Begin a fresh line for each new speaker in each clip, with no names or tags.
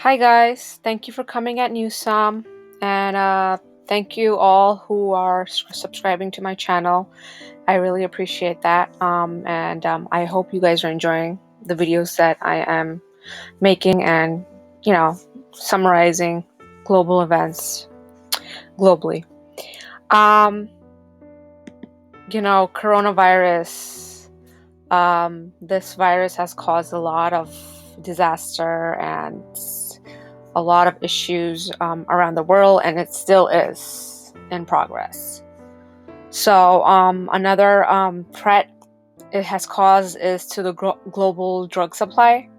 Hi guys, thank you for coming at Newsome, and thank you all who are subscribing to my channel. I really appreciate that, and I hope you guys are enjoying the videos that I am making and, summarizing global events globally. Coronavirus, this virus has caused a lot of disaster and a lot of issues around the world, and it still is in progress. So another threat it has caused is to the global drug supply,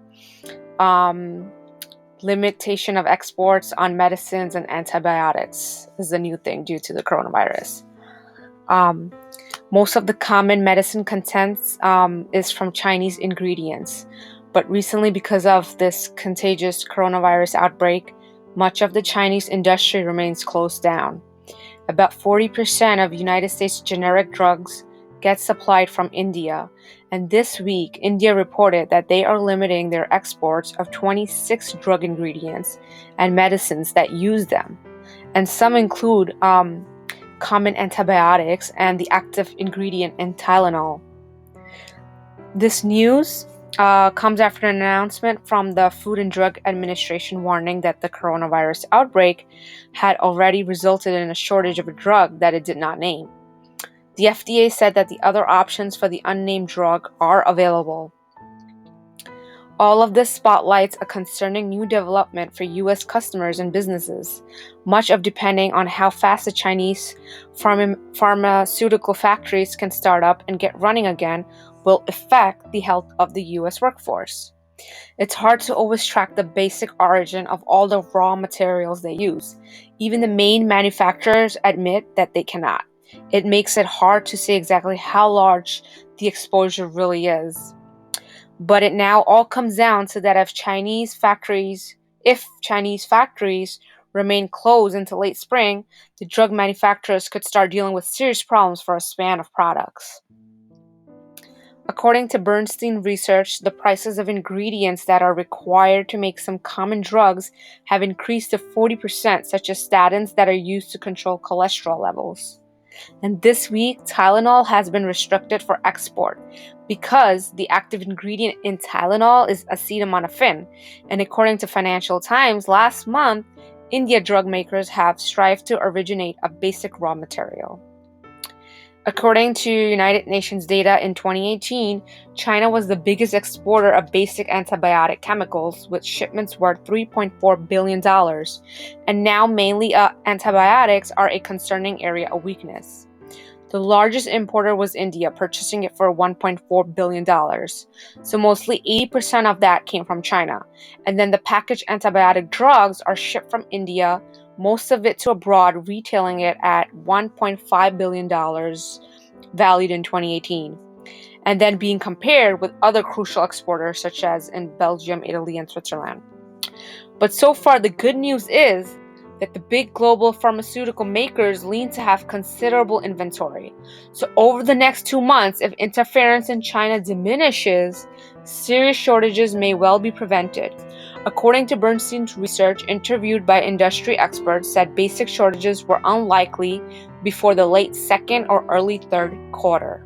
limitation of exports on medicines and antibiotics is the new thing due to the coronavirus. Most of the common medicine contents is from Chinese ingredients. But recently, because of this contagious coronavirus outbreak, much of the Chinese industry remains closed down. About 40% of United States generic drugs get supplied from India, and this week, India reported that they are limiting their exports of 26 drug ingredients and medicines that use them, and some include common antibiotics and the active ingredient in Tylenol. This news comes after an announcement from the Food and Drug Administration warning that the coronavirus outbreak had already resulted in a shortage of a drug that it did not name. The FDA said that the other options for the unnamed drug are available. All of this spotlights a concerning new development for U.S. customers and businesses, much of depending on how fast the Chinese pharmaceutical factories can start up and get running again will affect the health of the U.S. workforce. It's hard to always track the basic origin of all the raw materials they use. Even the main manufacturers admit that they cannot. It makes it hard to say exactly how large the exposure really is. But it now all comes down to that if Chinese factories remain closed until late spring, the drug manufacturers could start dealing with serious problems for a span of products. According to Bernstein research, the prices of ingredients that are required to make some common drugs have increased to 40%, such as statins that are used to control cholesterol levels. And this week, Tylenol has been restricted for export because the active ingredient in Tylenol is acetaminophen. And according to Financial Times, last month, India drug makers have strived to originate a basic raw material. According to United Nations data in 2018, China was the biggest exporter of basic antibiotic chemicals, with shipments worth $3.4 billion. And now mainly antibiotics are a concerning area of weakness. The largest importer was India, purchasing it for $1.4 billion. So mostly 80% of that came from China. And then the packaged antibiotic drugs are shipped from India, most of it to abroad, retailing it at $1.5 billion valued in 2018, and then being compared with other crucial exporters such as in Belgium, Italy, and Switzerland. But so far, the good news is that the big global pharmaceutical makers lean to have considerable inventory. So over the next 2 months, if interference in China diminishes, serious shortages may well be prevented. According to Bernstein's research, interviewed by industry experts said basic shortages were unlikely before the late second or early third quarter.